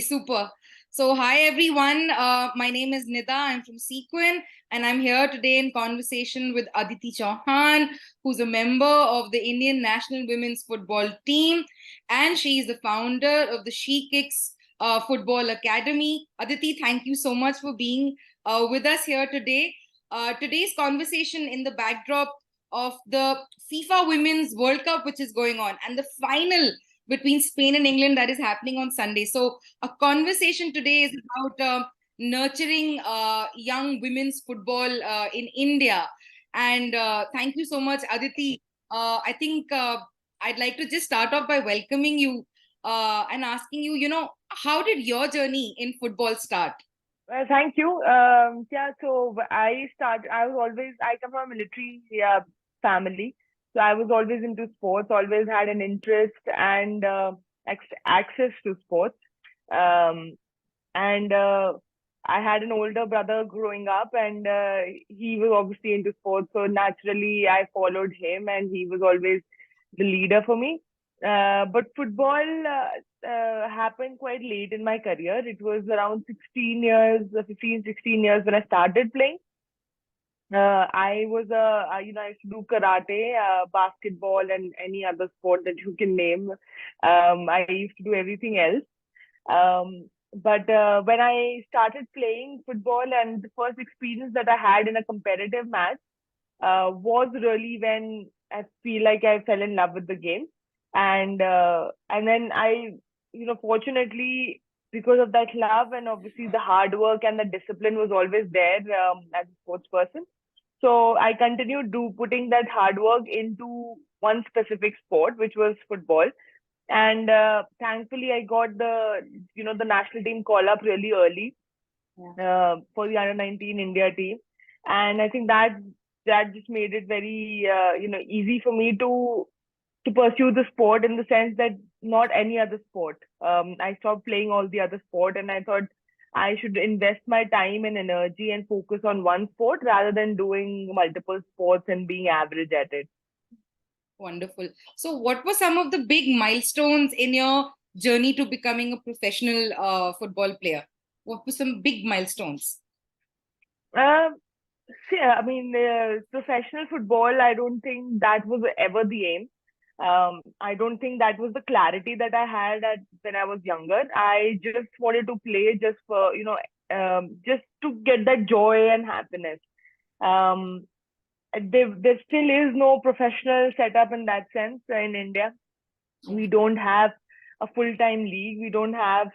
Super. So, hi everyone. My name is Nida. I'm from Sequin, and I'm here today in conversation with Aditi Chauhan, who's a member of the Indian national women's football team, and she is the founder of the She Kicks Football Academy. Aditi, thank you so much for being with us here today. Today's conversation in the backdrop of the FIFA Women's World Cup, which is going on, and the final between Spain and England that is happening on Sunday. So, our conversation today is about nurturing young women's football in India. And thank you so much, Aditi. I think I'd like to just start off by welcoming you and asking you, how did your journey in football start? Well, thank you. So I come from a military family. So I was always into sports, always had an interest and access to sports. Um, and I had an older brother growing up, and he was obviously into sports. So naturally, I followed him, and he was always the leader for me. But football happened quite late in my career. It was around 16 years, 15, 16 years when I started playing. I used to do karate, basketball, and any other sport that you can name. I used to do everything else. But when I started playing football, and the first experience that I had in a competitive match was really when I feel like I fell in love with the game, and then fortunately, because of that love and obviously the hard work and the discipline was always there as a sports person. So I continued do putting that hard work into one specific sport, which was football. And thankfully, I got the national team call up really early for the under 19 India team, and I think that just made it very easy for me to pursue the sport, in the sense that not any other sport. I stopped playing all the other sport, and I thought I should invest my time and energy and focus on one sport rather than doing multiple sports and being average at it. Wonderful. So, what were some of the big milestones in your journey to becoming a professional football player? What were some big milestones? Um, I mean, professional football, I don't think that was ever the aim. I don't think that was the clarity that I had when I was younger. I just wanted to play just for, just to get that joy and happiness. Um, there still is no professional setup in that sense in India. We don't have a full-time league. We don't have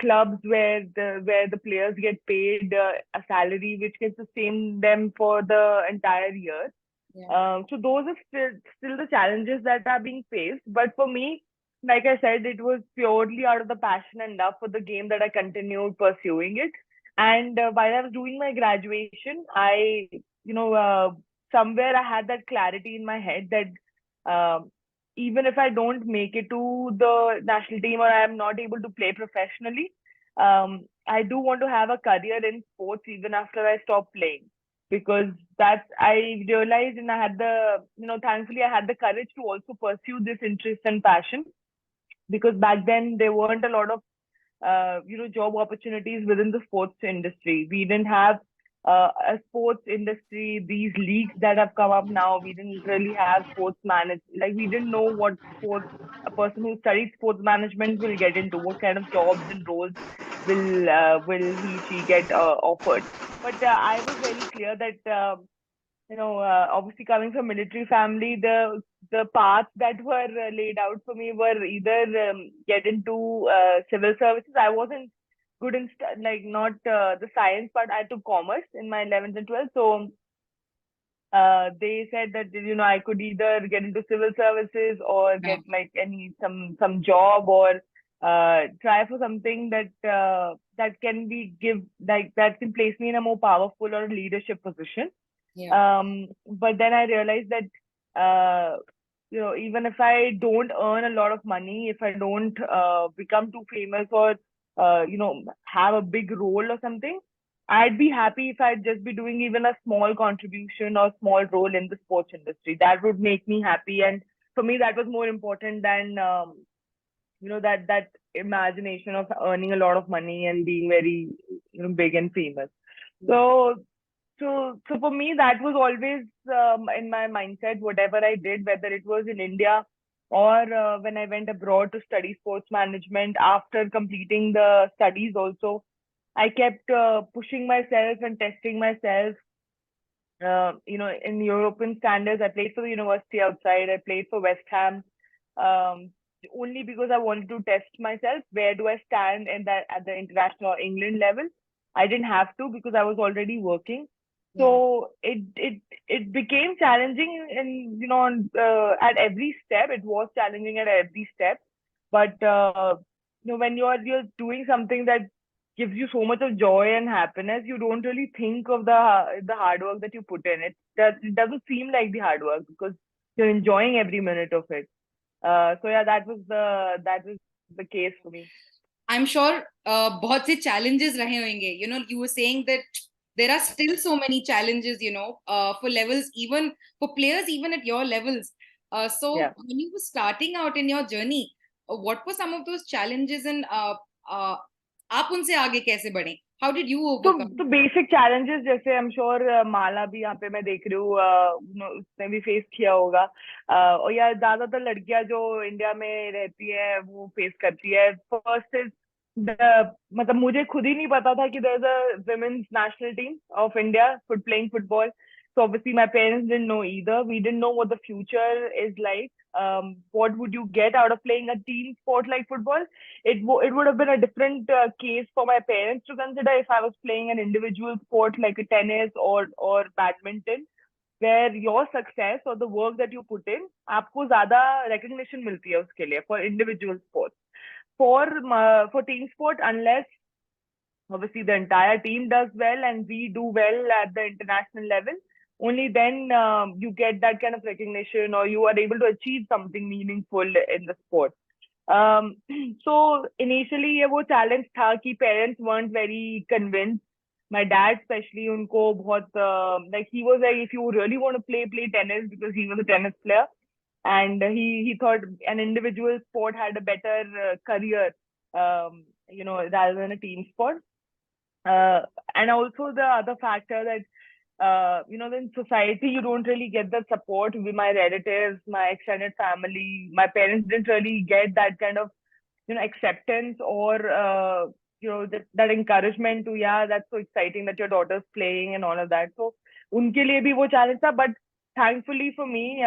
clubs where the players get paid a salary which can sustain them for the entire year. Yeah. So those are still the challenges that are being faced. But for me, like I said, it was purely out of the passion and love for the game that I continued pursuing it. And while I was doing my graduation, somewhere I had that clarity in my head that even if I don't make it to the national team, or I am not able to play professionally, I do want to have a career in sports even after I stop playing, because that's I realized, and I had thankfully I had the courage to also pursue this interest and passion, because back then there weren't a lot of job opportunities within the sports industry. We didn't have a sports industry, these leagues that have come up now. We didn't really have sports manage, like we didn't know what sports a person who studied sports management will get into, what kind of jobs and roles will she get offered. But I was very clear that obviously coming from military family, the paths that were laid out for me were either get into civil services. I wasn't good in like not the science part. I took commerce in my 11th and 12th. So they said that I could either get into civil services or Yeah. get like any some job, or try for something that can be give like that can place me in a more powerful or leadership position. Yeah. But then I realized that even if I don't earn a lot of money, if I don't become too famous, or have a big role or something, I'd be happy if I'd just be doing even a small contribution or small role in the sports industry. That would make me happy, and for me, that was more important than that imagination of earning a lot of money and being very, big and famous. So, so for me, that was always in my mindset. Whatever I did, whether it was in India or when I went abroad to study sports management after completing the studies, also I kept pushing myself and testing myself. In European standards, I played for the university outside. I played for West Ham, um, only because I wanted to test myself. Where do I stand in that at the international or England level? I didn't have to because I was already working. Yeah. So it became challenging, and at every step, it was challenging at every step. But when you're doing something that gives you so much of joy and happiness, you don't really think of the hard work that you put in. It doesn't seem like the hard work because you're enjoying every minute of it. So yeah, that was the case for me. I'm sure बहुत से challenges रहे होंगे. You were saying that there are still so many challenges, for levels, even for players, even at your levels. So Yeah. when you were starting out in your journey, what were some of those challenges, and आप उनसे आगे कैसे बढ़े? How did you तो overcome? तो basic challenges जैसे I am sure माला भी यहाँ पे मैं देख रही हूँ, उसने भी फेस किया होगा, और या ज्यादातर लड़कियां जो इंडिया में रहती है वो फेस करती है. फर्स्ट इज मतलब मुझे खुद ही नहीं पता था कि there is a women's national team of India foot playing football. So obviously my parents didn't know either. We didn't know what the future is like. What would you get out of playing a team sport like football? It would have been a different case for my parents to consider if I was playing an individual sport like a tennis or badminton, where your success or the work that you put in, आपको ज़्यादा recognition मिलती है उसके लिए for individual sports. For team sport, unless obviously the entire team does well and we do well at the international level, only then you get that kind of recognition or you are able to achieve something meaningful in the sport. um, so initially ये वो challenge था कि parents weren't very convinced. My dad especially, उनको बहुत like he was like, if you really want to play tennis, because he was a tennis player, and he thought an individual sport had a better career, rather than a team sport. uh, and also the other factor that in society you don't really get the support with my relatives, my extended family. My parents didn't really get that kind of acceptance or that encouragement to, yeah, that's so exciting that your daughter's playing and all of that. So उनके लिए भी वो challenge था, but thankfully for me,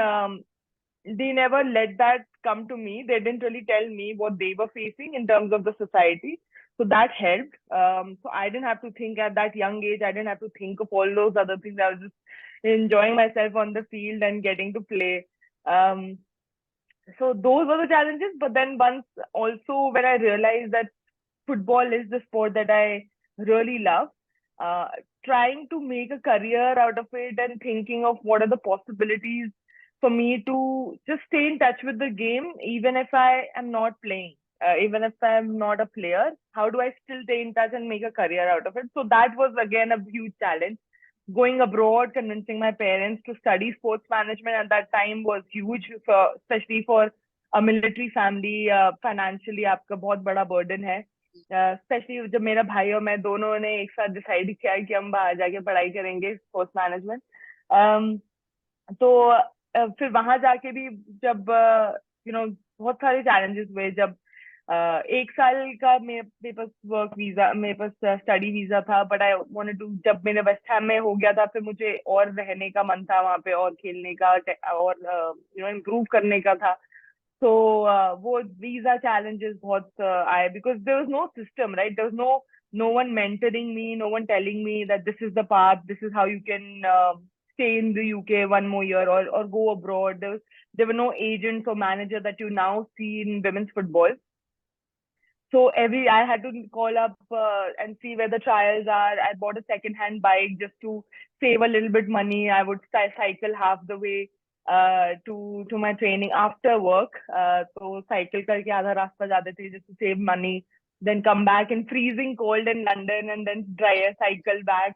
they never let that come to me. They didn't really tell me what they were facing in terms of the society. So that helped. So I didn't have to think at that young age. I didn't have to think of all those other things. I was just enjoying myself on the field and getting to play. So those were the challenges. But then once also when I realized that football is the sport that I really love, uh, trying to make a career out of it and thinking of what are the possibilities for me to just stay in touch with the game, even if I am not playing, even if I'm not a player, how do I still stay in touch and make a career out of it? So that was again a huge challenge. Going abroad, convincing my parents to study sports management at that time was huge, especially for a military family. Financially, आपका बहुत बड़ा burden है. Specially जब मेरा भाई और मैं दोनों ने एक साथ डिसाइड किया कि हम बाहर जाके पढ़ाई करेंगे स्पोर्ट्स मैनेजमेंट. तो फिर वहां जाके भी जब बहुत सारे चैलेंजेस हुए. जब एक साल का मेरे पास वर्क वीजा, मेरे पास स्टडी वीजा था, बट आई वांटेड टू, जब मेरे वेस्ट हैम में हो गया था फिर मुझे और रहने का मन था वहां पे और खेलने का और इम्प्रूव करने का था. So वो visa challenges बहुत आए because there was no system, right? There was no one mentoring me, no one telling me that this is the path, this is how you can stay in the UK one more year or go abroad. There were no agents or manager that you now see in women's football. So I had to call up and see where the trials are. I bought a second-hand bike just to save a little bit money. I would cycle half the way to my training after work. So cycle करके आधा रास्ता जाते थे just to save money. Then come back in freezing cold in London and then cycle back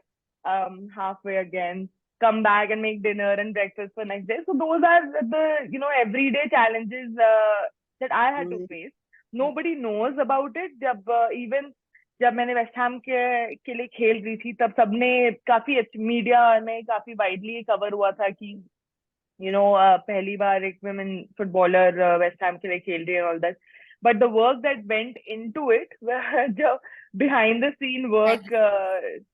halfway again. Come back and make dinner and breakfast for next day. So those are the everyday challenges that I had to face. nobody knows about it. Even जब मैंने West Ham के लिए खेल रही थी तब सबने काफी मीडिया में काफी वाइडली कवर हुआ था कि पहली बार एक women फुटबॉलर वेस्ट हैम के लिए खेल रही है all that. But the work that went into it, जो बिहाइंड द सीन वर्क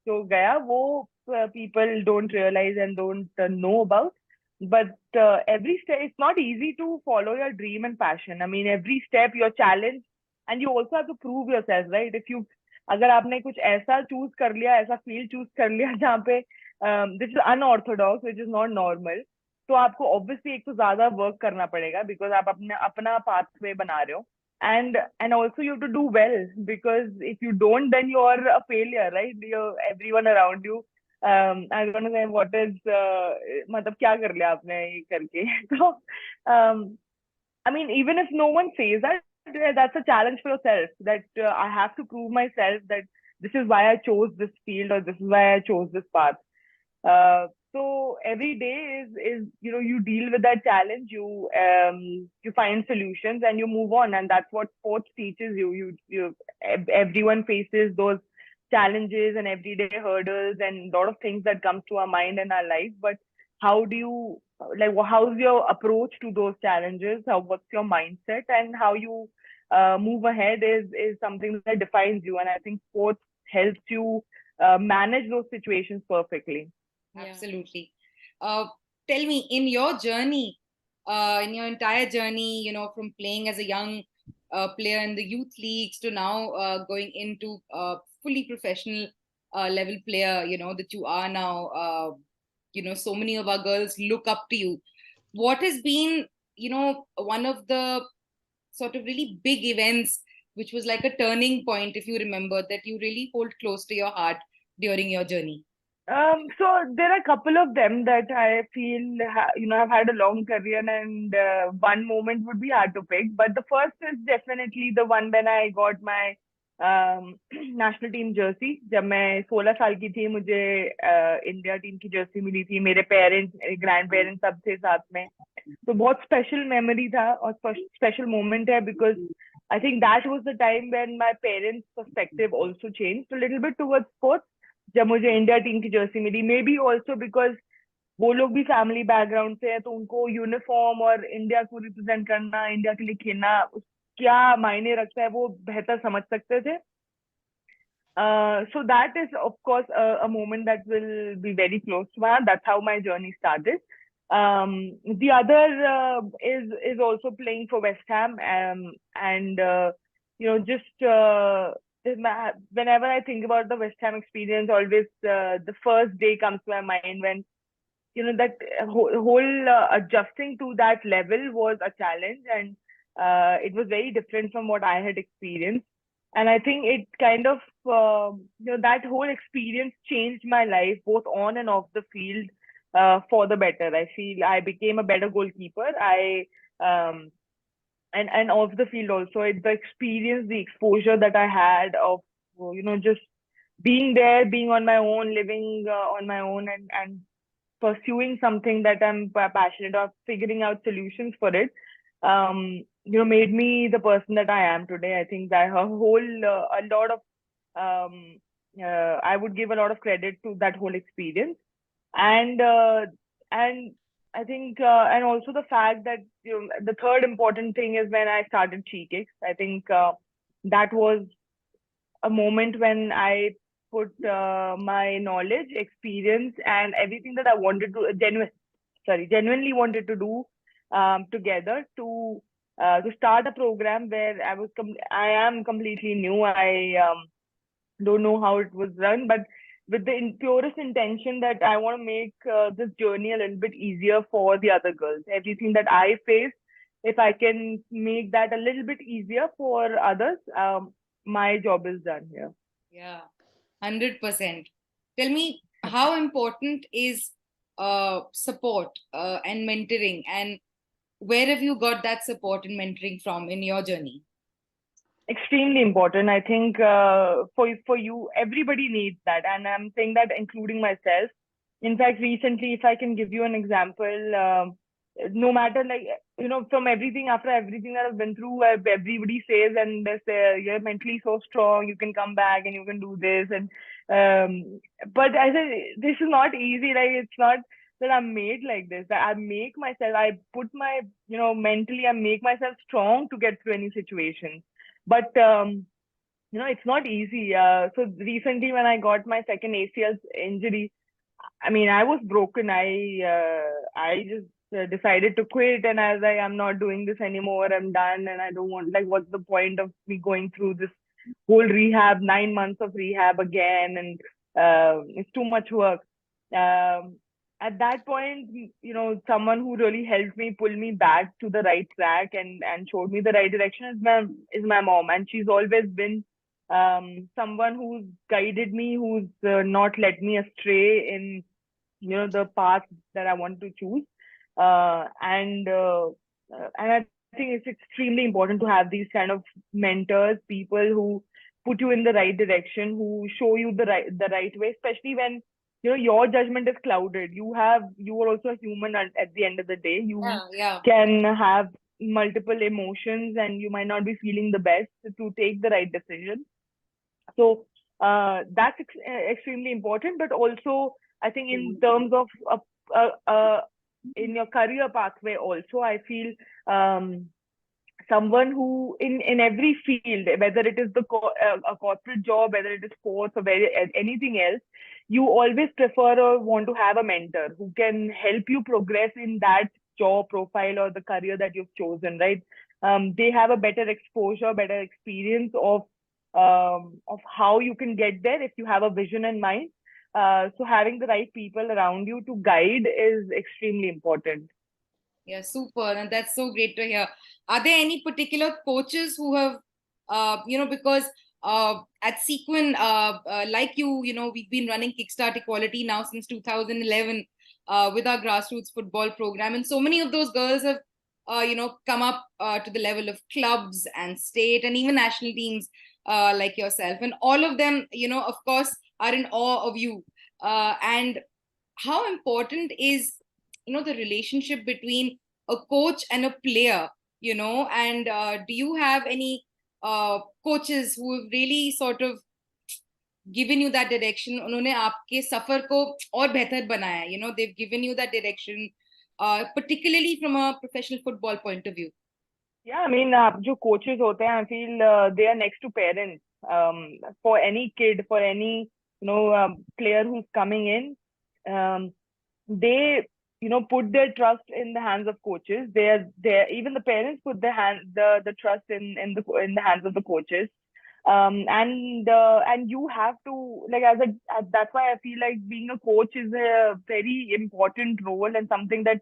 जो गया वो people don't realize and don't know about. But every step, it's not easy to follow your dream and passion. I mean, every step you're challenged and you also have to prove yourself, right? If you, अगर आपने कुछ ऐसा choose कर लिया, ऐसा field choose कर लिया जहाँ पे this is unorthodox, which is not normal, तो आपको ऑब्वियसली एक तो ज्यादा वर्क करना पड़ेगा बिकॉज आप अपने अपना पाथवे बना रहे हो. And also you have to do well, because if you don't, then you are a failure, right? Everyone around you, I'm gonna say what is मतलब क्या कर लिया आपने ये करके. तो I mean, even if no one says that, that's a challenge for yourself, that I have to prove myself that this is why I chose this field, or this is why I chose this path. So every day is you deal with that challenge, you find solutions and you move on, and that's what sports teaches you. Everyone faces those challenges and everyday hurdles and a lot of things that comes to our mind and our life. But how do you, like, how's your approach to those challenges? What's your mindset, and how you move ahead is something that defines you. And I think sports helps you manage those situations perfectly. Absolutely. Tell me, in your journey, in your entire journey, from playing as a young player in the youth leagues to now going into fully professional level player, that you are now, so many of our girls look up to you. What has been, one of the sort of really big events, which was like a turning point, if you remember, that you really hold close to your heart during your journey? So there are a couple of them that I feel, I've had a long career, and one moment would be hard to pick. But the first is definitely the one when I got my national team jersey. जब मैं 16 साल की थी, मुझे India team की jersey मिली थी. मेरे parents, मेरे ग्रैंड पेरेंट्स सब थे साथ में. तो बहुत स्पेशल मेमोरी था और स्पेशल मोमेंट है, because I think that was the time when my parents' perspective also changed a little bit towards sports. जब मुझे इंडिया टीम की जर्सी मिली, मे बी ऑल्सो बिकॉज वो लोग भी फैमिली बैकग्राउंड से है, तो उनको यूनिफॉर्म और इंडिया को रिप्रेजेंट करना, इंडिया के लिए खेलना क्या मायने रखता है वो बेहतर समझ सकते थे. So that is of course a moment that will be very close to my heart. That's how my journey started. The other is also playing for West Ham, and just whenever I think about the West Ham experience, always the first day comes to my mind when that whole adjusting to that level was a challenge, and it was very different from what I had experienced. And I think it kind of that whole experience changed my life both on and off the field for the better. I feel I became a better goalkeeper. And off the field also, the experience, the exposure that I had of just being there, being on my own, living on my own, and pursuing something that I'm passionate of, figuring out solutions for it, made me the person that I am today. I think that a lot of, I would give a lot of credit to that whole experience. And I think, and also the fact that the third important thing is when I started Chi Kicks. I think that was a moment when I put my knowledge, experience, and everything that I wanted to genuinely wanted to do together to start a program where I am completely new. I don't know how it was run, but with the purest intention that I want to make this journey a little bit easier for the other girls. Everything that I face, if I can make that a little bit easier for others, my job is done here. Yeah, 100%. Tell me, how important is support and mentoring, and where have you got that support and mentoring from in your journey? Extremely important. I think for you, everybody needs that, and I'm saying that including myself. In fact, recently, if I can give you an example, no matter like from everything, after everything that I've been through, everybody says and they say you're mentally so strong, you can come back and you can do this. And but I said this is not easy. Like it's not that I'm made like this. I make myself, I put my mentally I make myself strong to get through any situation. But it's not easy. So recently when I got my second ACL injury, I mean, I was broken. I just decided to quit, and I was like, I'm not doing this anymore. I'm done, and I don't want, like, what's the point of me going through this whole rehab, 9 months of rehab again, and it's too much work. Um, at that point, someone who really helped me pull me back to the right track and showed me the right direction is my mom, and she's always been someone who's guided me, who's not led me astray in the path that I want to choose. And I think it's extremely important to have these kind of mentors, people who put you in the right direction, who show you the right way, especially when your judgment is clouded. You are also a human at the end of the day. You Yeah, yeah. can have multiple emotions and you might not be feeling the best to take the right decision. So that's extremely important. But also, I think in terms of in your career pathway, also, I feel someone who in every field, whether it is a corporate job, whether it is sports or anything else, you always prefer or want to have a mentor who can help you progress in that job profile or the career that you've chosen, right? They have a better exposure, better experience of how you can get there if you have a vision in mind. So having the right people around you to guide is extrememely important. Yeah, super. And that's so great to hear. Are there any particular coaches who have, because at Sequin, like we've been running Kickstart Equality now since 2011 with our grassroots football program. And so many of those girls have, come up to the level of clubs and state and even national teams like yourself. And all of them, of course, are in awe of you. And how important is the relationship between a coach and a player, and do you have any coaches who have really sort of given you that direction, उन्होंने आपके सफर को और बेहतर बनाया, they've given you that direction, particularly from a professional football point of view? Yeah, I mean, जो coaches होते हैं, I feel they are next to parents. For any kid, for any player who's coming in, they put their trust in the hands of coaches. They even the parents put the trust in the hands of the coaches. And you have to, like, that's why I feel like being a coach is a very important role and something that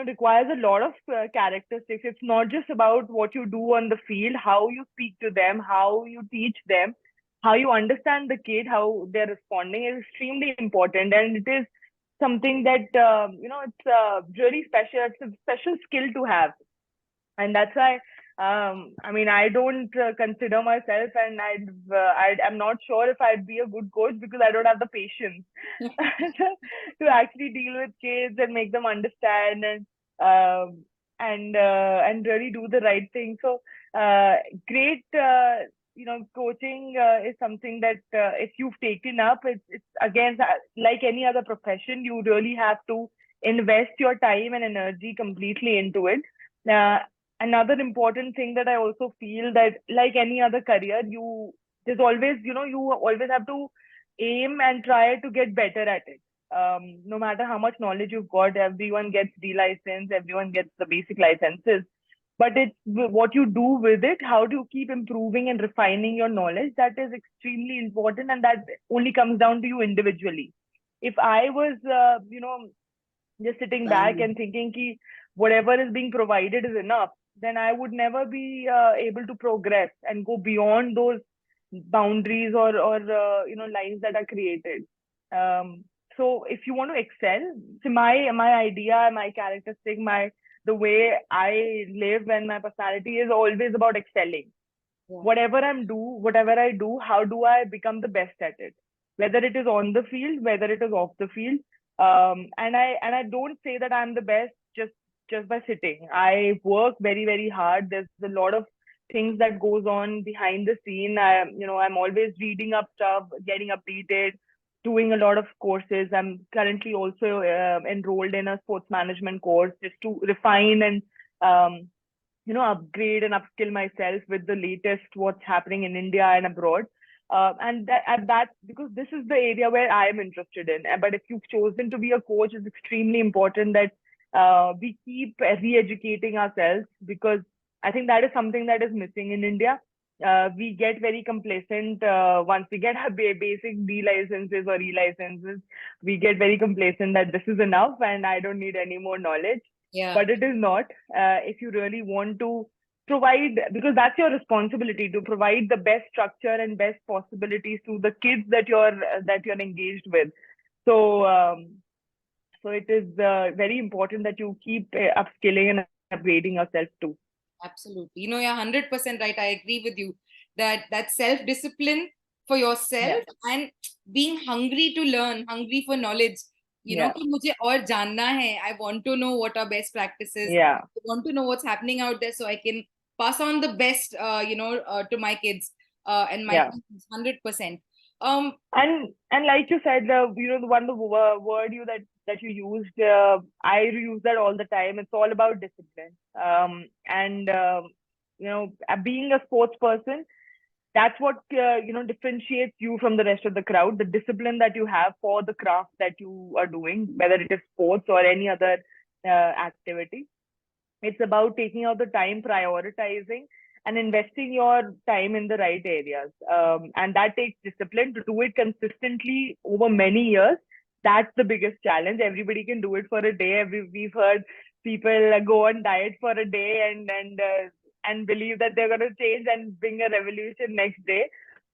requires a lot of characteristics. It's not just about what you do on the field, how you speak to them, how you teach them, how you understand the kid, how they're responding is extremely important. And it is something that, it's really special. It's a special skill to have. And that's why, I mean, I don't consider myself, and I'm not sure if I'd be a good coach because I don't have the patience to actually deal with kids and make them understand and really do the right thing. So great, coaching is something that if you've taken up, it's again like any other profession, you really have to invest your time and energy completely into it. Uh, Another important thing that I also feel that like any other career, there's always, you always have to aim and try to get better at it. No matter how much knowledge you've got, everyone gets D license, everyone gets the basic licenses. But it's what you do with it, how do you keep improving and refining your knowledge, that is extremely important, and that only comes down to you individually. If I was, just sitting back and thinking ki whatever is being provided is enough, then I would never be able to progress and go beyond those boundaries or lines that are created. So if you want to excel, so my idea, my characteristic, the way I live and my personality is always about excelling. Yeah. Whatever I do, how do I become the best at it? Whether it is on the field, whether it is off the field, And I don't say that I'm the best just by sitting. I work very, very hard. There's a lot of things that goes on behind the scene. I'm always reading up stuff, getting updated, doing a lot of courses. I'm currently also enrolled in a sports management course just to refine and um, upgrade and upskill myself with the latest what's happening in India and abroad. And that because this is the area where I am interested in. But if you've chosen to be a coach, it's extremely important that we keep re-educating ourselves, because I think that is something that is missing in India. We get very complacent once we get our basic D licenses or E licenses. We get very complacent that this is enough and I don't need any more knowledge, Yeah, but it is not. If you really want to provide, because that's your responsibility to provide the best structure and best possibilities to the kids that you're engaged with. So um, so it is very important that you keep upskilling and upgrading yourself too. absolutely. You're 100% right. I agree with you that self-discipline for Yeah, yourself and being hungry to learn, hungry for knowledge. yeah, कि मुझे और जानना है. I want to know what are best practices. yeah, I want to know what's happening out there so I can pass on the best, to my kids and my yeah. teams, 100%. Um, And like you said, the one the word that you used, I use that all the time. It's all about discipline. And being a sports person, that's what differentiates you from the rest of the crowd. The discipline that you have for the craft that you are doing, whether it is sports or any other activity. It's about taking out the time, prioritizing, and investing your time in the right areas. And that takes discipline to do it consistently over many years. That's the biggest challenge. Everybody can do it for a day. We've heard people go on diet for a day and believe that they're going to change and bring a revolution next day,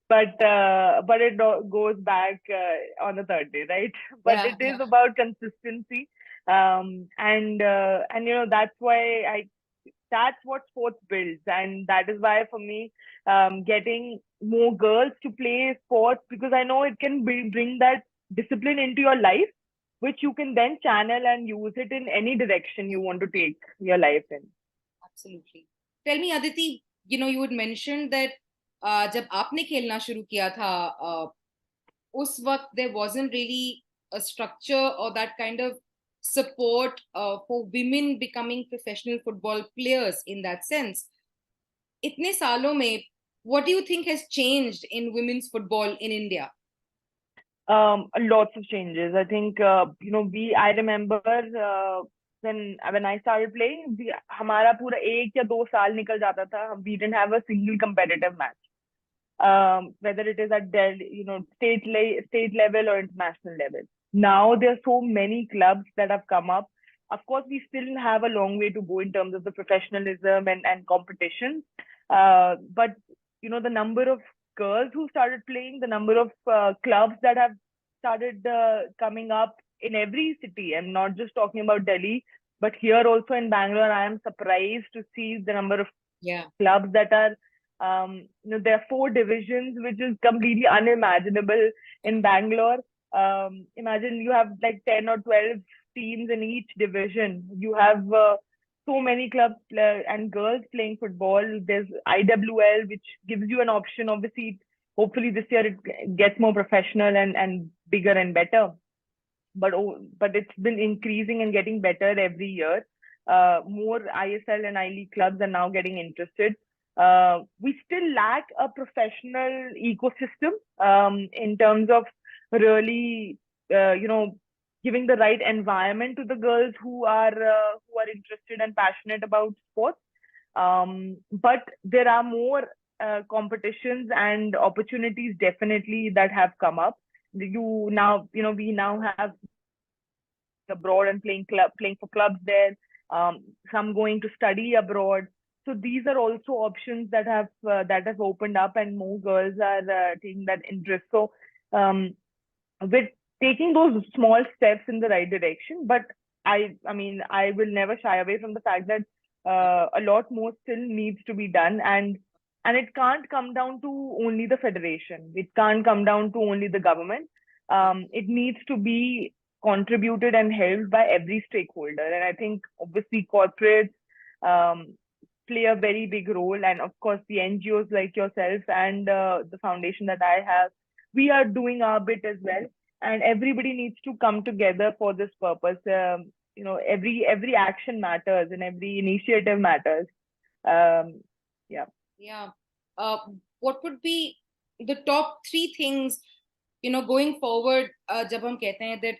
but it goes back on the third day, right? But yeah, it is about consistency, and that's why I that's what sports builds, and that is why for me, getting more girls to play sports, because I know it can bring that discipline into your life, which you can then channel and use it in any direction you want to take your life in. absolutely. Tell me, Aditi, you had mentioned that जब आपने खेलना शुरू किया था उस वक्त there wasn't really a structure or that kind of support for women becoming professional football players in that sense. इतने सालों में, what do you think has changed in women's football in India? Lots of changes. I think I remember when I started playing, हमारा पूरा 1 या 2 साल निकल जाता था. We didn't have a single competitive match. Whether it is at state level or international level. Now there are so many clubs that have come up. Of course, we still have a long way to go in terms of the professionalism and competition. But the number of girls who started playing, the number of clubs that have started coming up in every city. I'm not just talking about Delhi, but here also in Bangalore, I am surprised to see the number of Yeah, clubs that are there are 4 divisions, which is completely unimaginable in Bangalore. Imagine you have like 10 or 12 teams in each division. You have so many clubs and girls playing football. There's IWL, which gives you an option. Obviously, hopefully this year it gets more professional and bigger and better. But it's been increasing and getting better every year. More ISL and I League clubs are now getting interested. We still lack a professional ecosystem in terms of really, giving the right environment to the girls who are interested and passionate about sports. But there are more competitions and opportunities definitely that have come up. We now have abroad and playing for clubs there. Some going to study abroad. So these are also options that have opened up, and more girls are taking that interest. So with taking those small steps in the right direction, but I mean I will never shy away from the fact that a lot more still needs to be done, and it can't come down to only the federation. It can't come down to only the government. It needs to be contributed and helped by every stakeholder. And I think obviously corporates um, play a very big role. And of course, the NGOs like yourself and the foundation that I have, we are doing our bit as well. And everybody needs to come together for this purpose. Every action matters and every initiative matters. Um, yeah. Yeah. Uh, what would be the top three things, going forward, जब हम कहते हैं that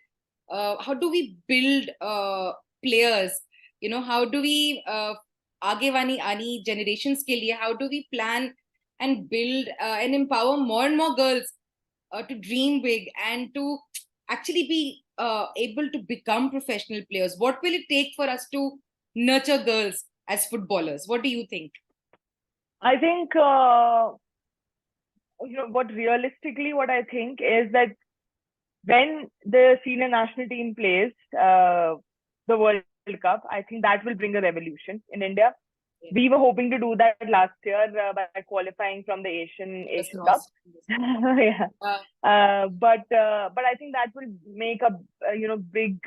how do we build players, how do we आगे वाली आनी generations के लिए, how do we plan and build and empower more and more girls to dream big and to actually be able to become professional players? What will it take for us to nurture girls as footballers? What do you think? I think what I think is that when the senior national team plays the World Cup, I think that will bring a revolution in India. Yeah. We were hoping to do that last year by qualifying from the Asian Cup. Yeah. But I think that will make a big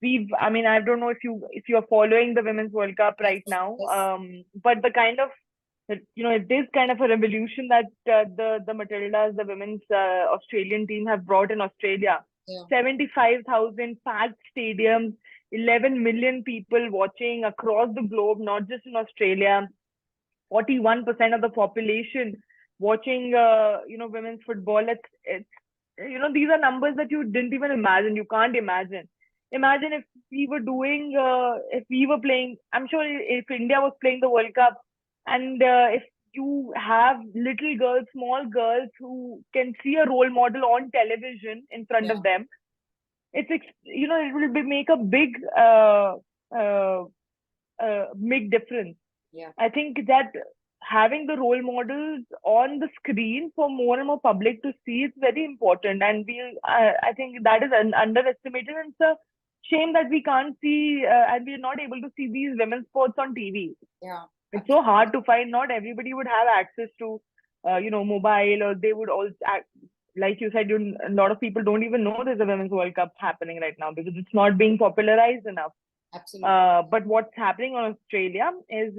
wave. I don't know if you're following the Women's World Cup right now. Yes. But the kind of it is kind of a revolution that the Matildas, the women's Australian team, have brought in Australia. Yeah. 75,000 packed stadiums, 11 million people watching across the globe, not just in Australia. 41% of the population watching, women's football. It's these are numbers that you didn't even imagine. You can't imagine. Imagine if we were doing, if we were playing. I'm sure if India was playing the World Cup, and if you have little girls, small girls who can see a role model on television in front of them, it will make a big difference. Yeah. I think that having the role models on the screen for more and more public to see is very important, and I think that is underestimated, and it's a shame that we can't see and we're not able to see these women's sports on TV. Yeah. It's so hard to find. Not everybody would have access to, mobile, or they would also, like you said, a lot of people don't even know there's a Women's World Cup happening right now because it's not being popularized enough. Absolutely. But what's happening on Australia is,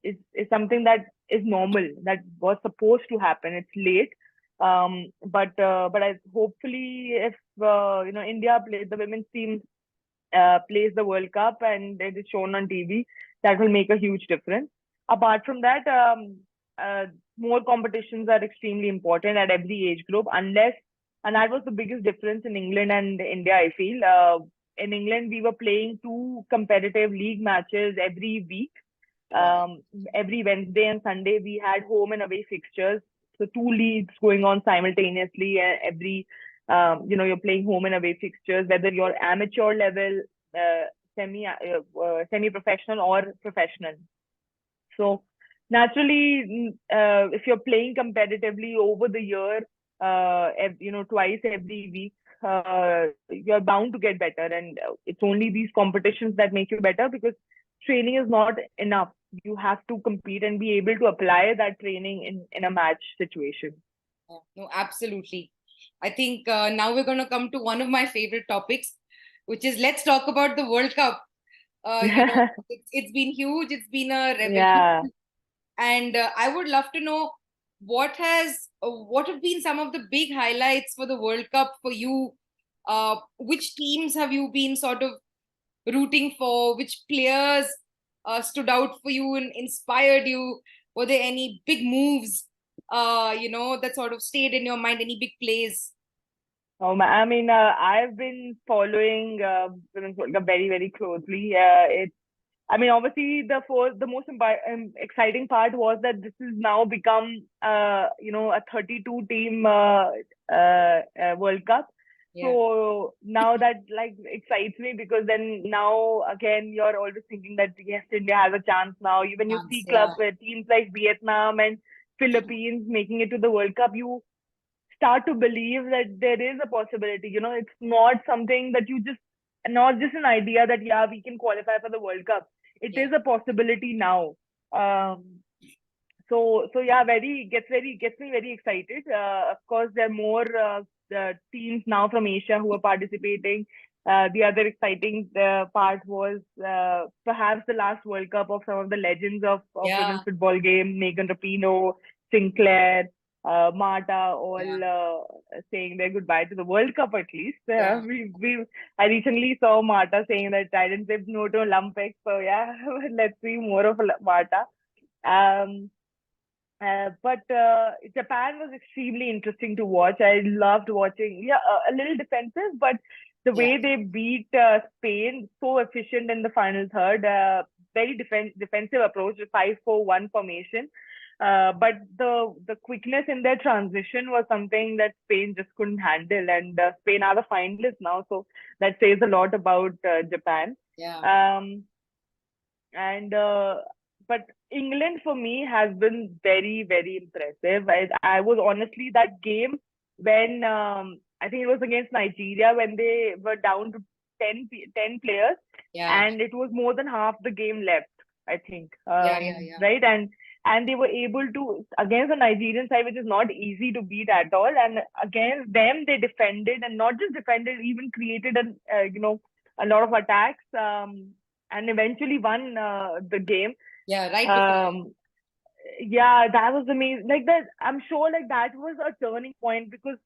is something that is normal, that was supposed to happen. It's late. But hopefully if, India the women's team plays the World Cup and it is shown on TV, that will make a huge difference. Apart from that, more competitions are extremely important at every age group, and that was the biggest difference in England and India, I feel. In England, we were playing two competitive league matches every week. Every Wednesday and Sunday, we had home and away fixtures. So two leagues going on simultaneously. You're playing home and away fixtures, whether you're amateur level, semi-professional or professional. So naturally, if you're playing competitively over the year, twice every week, you're bound to get better. And it's only these competitions that make you better, because training is not enough. You have to compete and be able to apply that training in a match situation. Yeah, no, absolutely. I think now we're going to come to one of my favorite topics, which is, let's talk about the World Cup. It's been huge. It's been a revolution. Yeah. And I would love to know what have been some of the big highlights for the World Cup for you? Which teams have you been sort of rooting for? Which players stood out for you and inspired you? Were there any big moves, that sort of stayed in your mind? Any big plays? I've been following Women's World Cup very, very closely. Obviously, the most exciting part was that this has now become, a 32 team World Cup. Yeah. So now that excites me, because then now again you're always thinking that yes, India has a chance now. Even you see teams like Vietnam and Philippines making it to the World Cup, you start to believe that there is a possibility. It's not something that not just an idea that we can qualify for the World Cup. It is a possibility now. so yeah, gets me very excited. Of course, there are more teams now from Asia who are participating. The other exciting part was perhaps the last World Cup of some of the legends of Yeah, women's football game: Megan Rapinoe, Sinclair, Marta, yeah, all saying their goodbye to the World Cup at least. yeah, I recently saw Marta saying that I didn't say no to Olympics, so yeah, let's see more of Marta. Um, but Japan was extremely interesting to watch. I loved watching. Yeah, a little defensive, but the yeah, way they beat Spain, so efficient in the final third. Very defensive approach, 5-4-1 formation. But the quickness in their transition was something that Spain just couldn't handle, and Spain are the finalists now, so that says a lot about Japan. yeah, Um, and but England for me has been very impressive. I was honestly that game when I think it was against Nigeria when they were down to 10 players yeah, and it was more than half the game left. I think yeah. right and they were able to against the Nigerian side, which is not easy to beat at all. And against them, they defended and not just defended, even created a lot of attacks. And eventually won the game. Yeah, right before. Um, yeah, that was amazing. Like that, I'm sure like that was a turning point because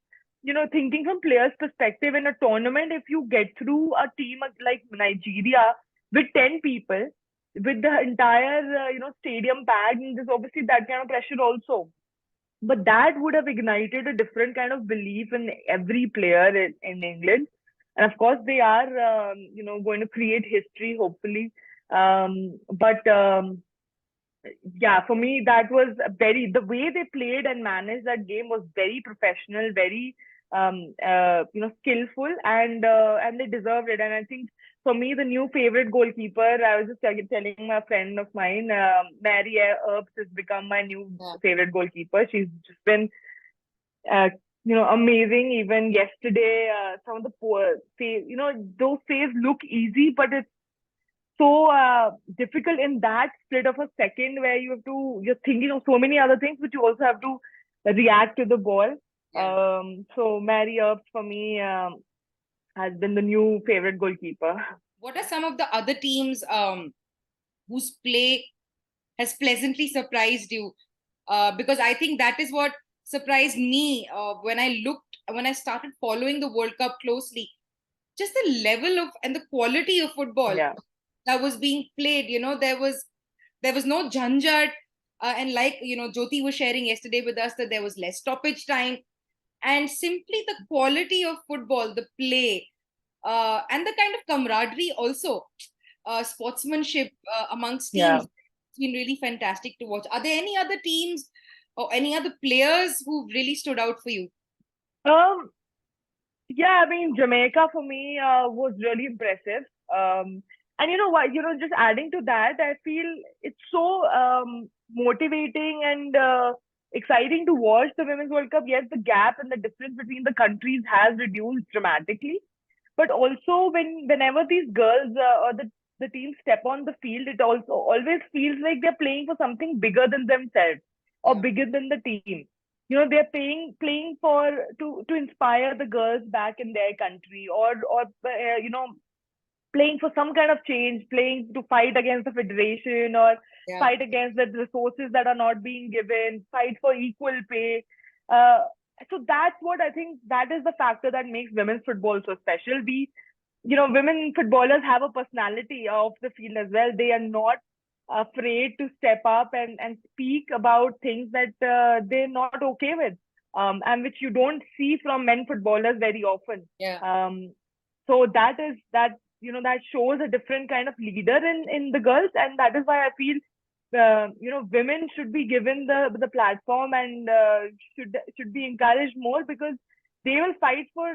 thinking from players' perspective in a tournament, if you get through a team like Nigeria with 10 people, with the entire stadium packed, and there's obviously that kind of pressure also. But that would have ignited a different kind of belief in every player in England. And of course, they are, going to create history, hopefully. But yeah, for me, that was the way they played and managed that game was very professional, very, skillful, and they deserved it. And I think for me, the new favorite goalkeeper, I was just telling my friend of mine, Mary Earps has become my new Yeah, favorite goalkeeper. She's just been uh, amazing. Even yesterday, some of the poor saves, those saves look easy, but it's so difficult in that split of a second where you're thinking of so many other things, but you also have to react to the ball. yeah. So Mary Earps for me has been the new favorite goalkeeper. What are some of the other teams whose play has pleasantly surprised you? Because I think that is what surprised me when I started following the World Cup closely. Just the level of and the quality of football Yeah, that was being played. There was no janjat, and like Jyoti was sharing yesterday with us that there was less stoppage time, and simply the quality of football, the play, and the kind of camaraderie also, sportsmanship amongst teams. yeah. It's been really fantastic to watch. Are there any other teams or any other players who really stood out for you? Um, Yeah, I mean, Jamaica for me was really impressive. And you know what, just adding to that, I feel it's so motivating and exciting to watch the Women's World Cup. Yes, the gap and the difference between the countries has reduced dramatically. But also, whenever these girls or the team step on the field, it also always feels like they're playing for something bigger than themselves or Yeah, bigger than the team. They're playing for to inspire the girls back in their country, or playing for some kind of change, playing to fight against the federation or yeah, fight against the resources that are not being given, fight for equal pay. Uh, so that's what I think, that is the factor that makes women's football so special. Women footballers have a personality off the field as well. They are not afraid to step up and speak about things that they're not okay with, and which you don't see from men footballers very often. yeah. So that shows a different kind of leader in the girls, and that is why I feel women should be given the platform and should be encouraged more because they will fight for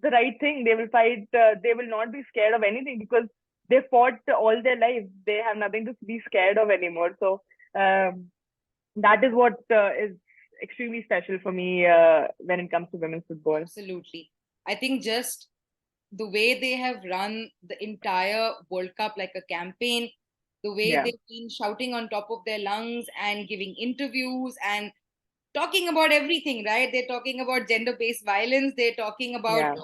the right thing. They will fight. They will not be scared of anything because they fought all their life. They have nothing to be scared of anymore. So um, that is what is extremely special for me when it comes to women's football. Absolutely. I think just the way they have run the entire World Cup like a campaign, the way Yeah. they've been shouting on top of their lungs and giving interviews and talking about everything, right? They're talking about gender-based violence. They're talking about,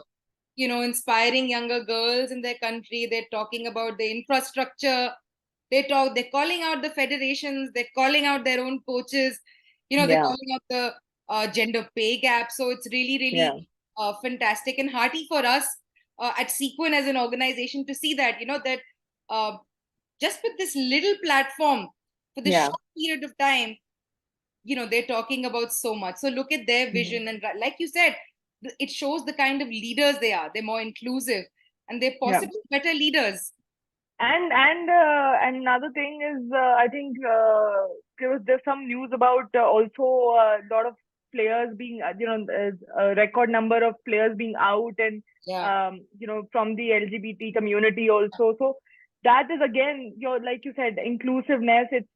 Yeah. inspiring younger girls in their country. They're talking about the infrastructure. They're calling out the federations. They're calling out their own coaches. They're Yeah. calling out the gender pay gap. So it's really, Yeah. really fantastic and hearty for us at Sequin as an organization to see that, that uh, just with this little platform for this Yeah. short period of time, they're talking about so much. So look at their Mhm. vision, and like you said, it shows the kind of leaders they are. They're more inclusive, and they're Yeah. possibly better leaders. And another thing is, I think there's some news about also a lot of players being, a record number of players being out, and Yeah, from the LGBT community also. So that is again, like you said, inclusiveness. It's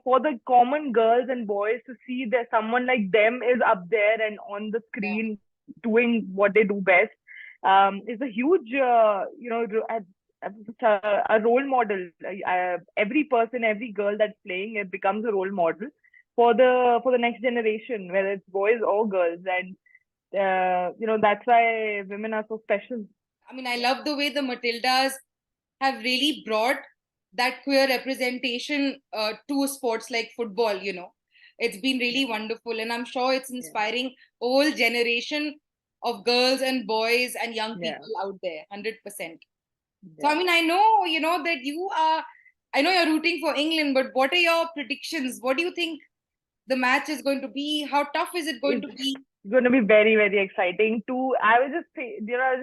for the common girls and boys to see that someone like them is up there and on the yeah, screen doing what they do best. Is a huge, a role model. Every person, every girl that's playing, it becomes a role model for the next generation, whether it's boys or girls. And that's why women are so special. I mean, I love the way the Matildas have really brought that queer representation to sports like football. It's been really Yeah, wonderful, and I'm sure it's yeah, inspiring a whole generation of girls and boys and young yeah, people out there. 100%. So, I yeah. mean, I know that I know you're rooting for England, but what are your predictions? What do you think the match is going to be? How tough is it going It's to be? going to be very, very exciting too. I was just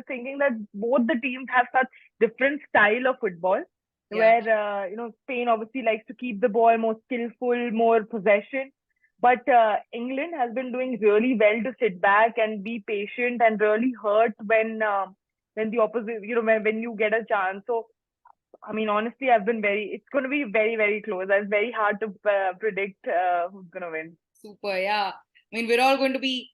thinking that both the teams have such different style of football, Yeah, where Spain obviously likes to keep the ball more skillful, more possession, but England has been doing really well to sit back and be patient and really hurt when the opposite, when you get a chance. So I mean, honestly, it's going to be very, very close. It's very hard to predict who's going to win. super. Yeah. I mean, we're all going to be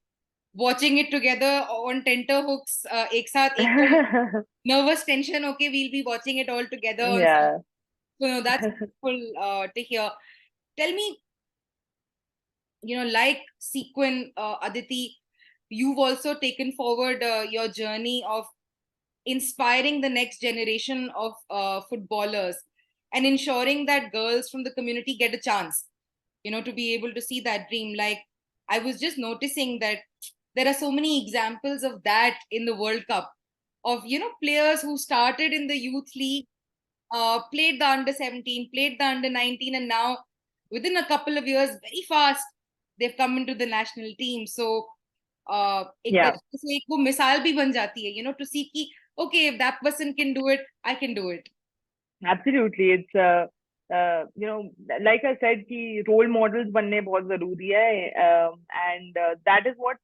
watching it together on tenterhooks, एक साथ एकदम nervous tension. Okay, we'll be watching it all together on. Yeah. So no, that's cool to hear. Tell me, like Sequin, Aditi, you've also taken forward your journey of inspiring the next generation of footballers and ensuring that girls from the community get a chance, to be able to see that dream. Like, I was just noticing that there are so many examples of that in the World Cup of, players who started in the youth league, played the under 17, played the under 19, and now within a couple of years, very fast, they've come into the national team. So, एक Yeah. तरीके से एक वो मिसाल भी बन जाती है, to see कि okay, if that person can do it, I can do it. Absolutely. It's like I said, कि role models बनने बहुत जरूरी है, and that is what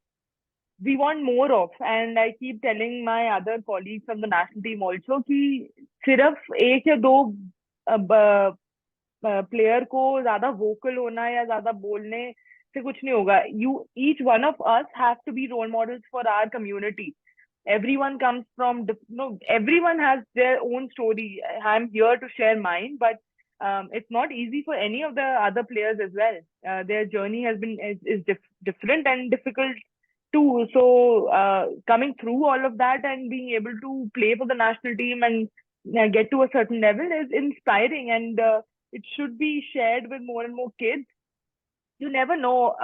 we want more of. And I keep telling my other colleagues from the national team also कि सिर्फ एक या दो प्लेयर को ज्यादा वोकल होना या ज्यादा बोलने से कुछ नहीं होगा. Each one of us have to be role models for our community. Everyone comes from everyone has their own story. I'm here to share mine, but it's not easy for any of the other players as well. Their journey is different and difficult too. So coming through all of that and being able to play for the national team and get to a certain level is inspiring, and it should be shared with more and more kids. You never know,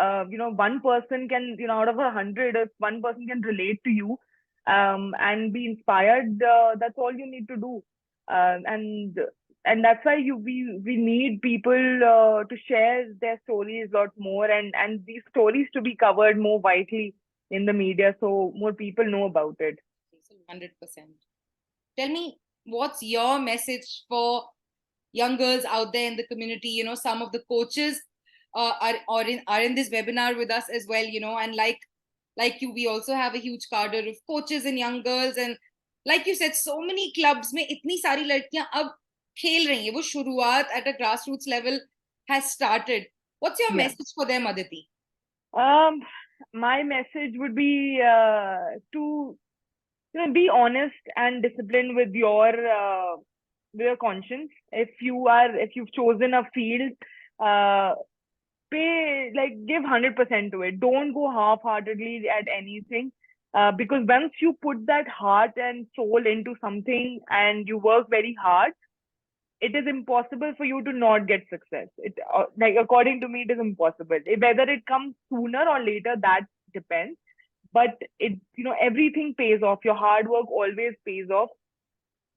one person can, out of 100, if one person can relate to you and be inspired, that's all you need to do. And that's why we need people to share their stories a lot more, and these stories to be covered more widely in the media so more people know about it. 100%. Tell me, what's your message for young girls out there in the community? Some of the coaches are in this webinar with us as well. And like you, we also have a huge cadre of coaches and young girls, and like you said, so many clubs में इतनी सारी लड़कियां अब खेल रही हैं. वो शुरुआत at a grassroots level has started. What's your Yeah. message for them, Aditi? um my message would be to be honest and disciplined with your your conscience. If you've chosen a field, uh, give 100% to it. Don't go half-heartedly at anything. Because once you put that heart and soul into something and you work very hard, it is impossible for you to not get success. According to me, it is impossible. Whether it comes sooner or later, that depends. But everything pays off. Your hard work always pays off.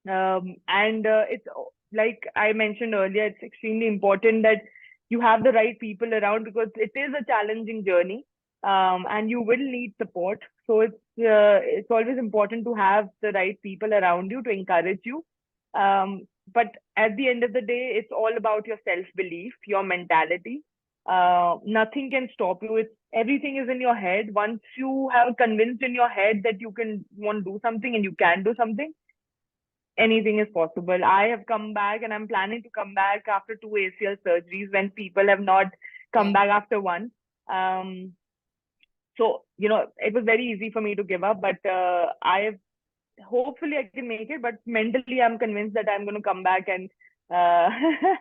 And it's like I mentioned earlier, it's extremely important that you have the right people around, because it is a challenging journey, and you will need support. So it's always important to have the right people around you to encourage you. But at the end of the day, it's all about your self belief, your mentality. Nothing can stop you. It's Everything is in your head. Once you have convinced in your head that you can want to do something and you can do something, anything is possible. I have come back and I'm planning to come back after 2 ACL surgeries when people have not come Yeah. back after one. So, it was very easy for me to give up, but hopefully I can make it. But mentally, I'm convinced that I'm going to come back and uh,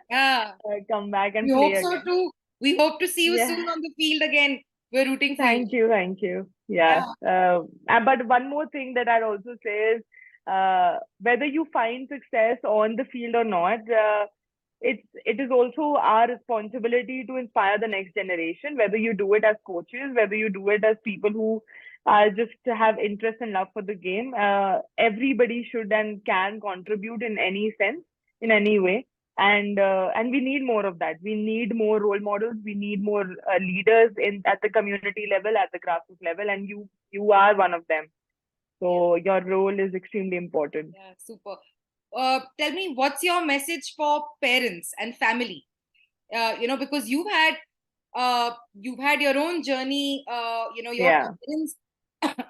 Yeah. come back We and play hope so again. too. We hope to see you Yeah. soon on the field again. We're rooting for you. Thank you, thank you. Yeah. Yeah. But one more thing that I'd also say is, whether you find success on the field or not, it is also our responsibility to inspire the next generation. Whether you do it as coaches, whether you do it as people who just have interest and love for the game, everybody should and can contribute in any sense, in any way. And we need more of that. We need more role models. We need more leaders in at the community level, at the grassroots level, and you are one of them. Yeah. So your role is extremely important. Yeah. Super. Tell me, what's your message for parents and family? Because you've had your own journey. Your Yeah, parents,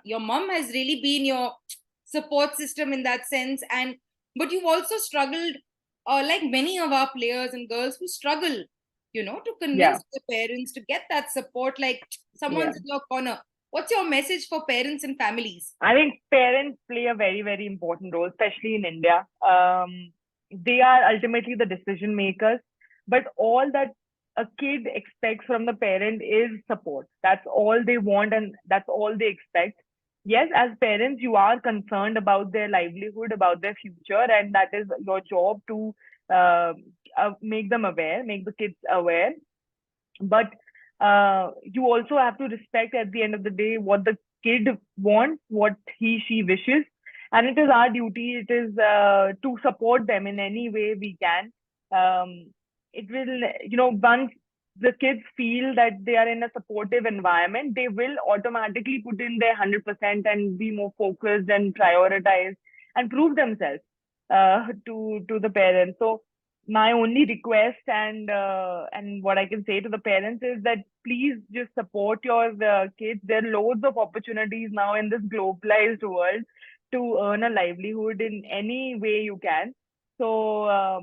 your mom has really been your support system in that sense, and but you've also struggled, like many of our players and girls who struggle, to yeah, convince their parents to get that support, like yeah. someone's in your corner. What's your message for parents and families? I think parents play a very, very important role, especially in India. They are ultimately the decision makers, but all that a kid expects from the parent is support. That's all they want, and that's all they expect. Yes, as parents, you are concerned about their livelihood, about their future, and that is your job to uh, make them aware, make the kids aware. But you also have to respect at the end of the day what the kid wants, what she wishes, and it is our duty, it is to support them in any way we can. It will, once the kids feel that they are in a supportive environment, they will automatically put in their 100% and be more focused and prioritize and prove themselves to the parents. So my only request and what I can say to the parents is that please just support your kids. There are loads of opportunities now in this globalized world to earn a livelihood in any way you can. So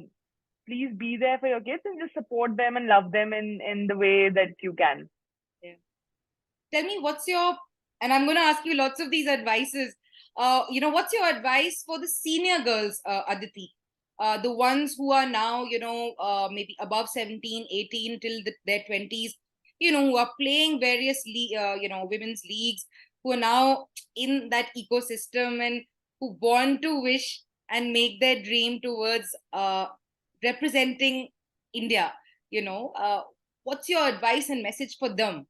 please be there for your kids and just support them and love them in the way that you can. Yeah. Tell me, what's your, and I'm going to ask you lots of these advices. What's your advice for the senior girls, Aditi? The ones who are now, maybe above 17, 18 till their 20s, who are playing various, women's leagues, who are now in that ecosystem and who want to wish and make their dream towards representing India. What's your advice and message for them?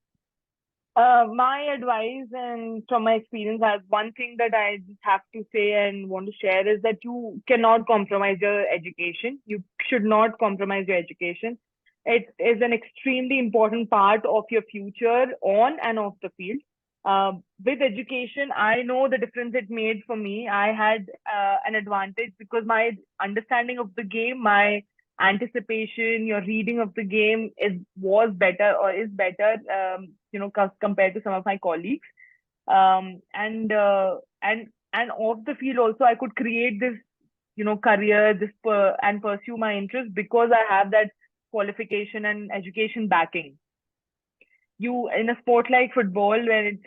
My advice and from my experience, one thing that I just have to say and want to share is that you cannot compromise your education. You should not compromise your education. It is an extremely important part of your future on and off the field. With education, I know the difference it made for me. I had an advantage because my understanding of the game, my anticipation, your reading of the game was better or is better, compared to some of my colleagues. And off the field also, I could create this, career, and pursue my interest because I have that qualification and education backing. You in a sport like football, where it's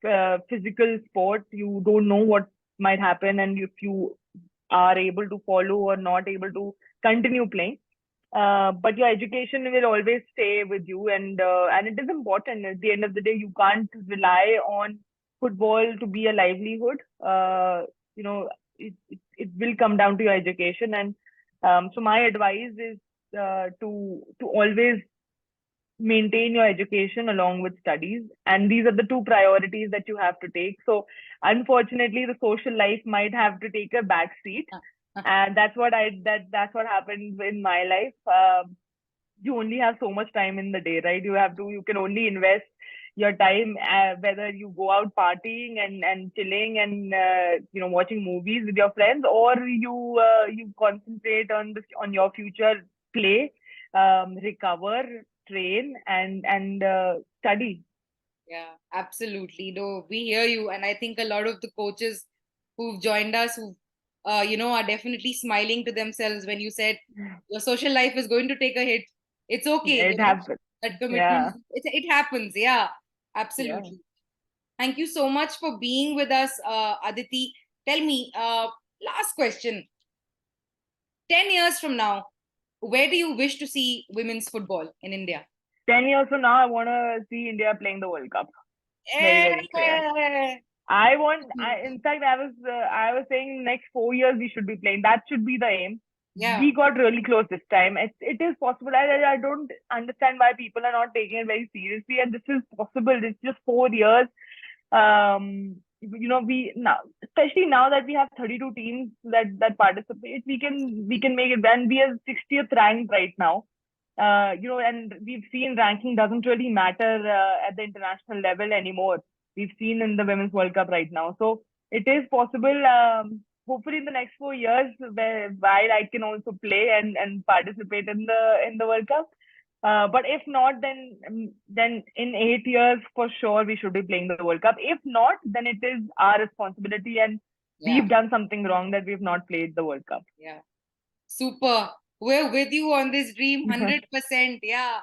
a physical sport, you don't know what might happen, and if you are able to follow or not able to continue playing. But your education will always stay with you, and it is important. At the end of the day, you can't rely on football to be a livelihood. You know, it will come down to your education, and so my advice is to always maintain your education along with studies, and these are the two priorities that you have to take. So unfortunately the social life might have to take a back seat, and that's what happened in my life. You only have so much time in the day, right? You can only invest your time, whether you go out partying and chilling and watching movies with your friends, or you concentrate on your future, play, recover, train, and study. Yeah, absolutely. No, we hear you. And I think a lot of the coaches who've joined us, who, are definitely smiling to themselves when you said your social life is going to take a hit. It's okay, It happens. that commitment, Yeah. it happens. Yeah, Yeah. absolutely. Thank you so much for being with us, Aditi. Tell me, last question. 10 years from now, where do you wish to see women's football in India? 10 years from now, I want to see India playing the World Cup. Very, very clear. Eh, In fact, I was saying next 4 years we should be playing. That should be the aim. Yeah, We got really close this time. It is possible. I don't understand why people are not taking it very seriously. And this is possible. It's just 4 years. We now, especially now that we have 32 teams that participate, we can make it. And we are 60th ranked right now. And we've seen ranking doesn't really matter at the international level anymore. We've seen in the Women's World Cup right now. So it is possible. Hopefully, in the next 4 years, while I can also play and participate in the World Cup. But if not, then in 8 years for sure we should be playing the World Cup. If not, then it is our responsibility, and yeah, we've done something wrong that we've not played the World Cup. yeah. Super. We're with you on this dream, 100%. Yeah.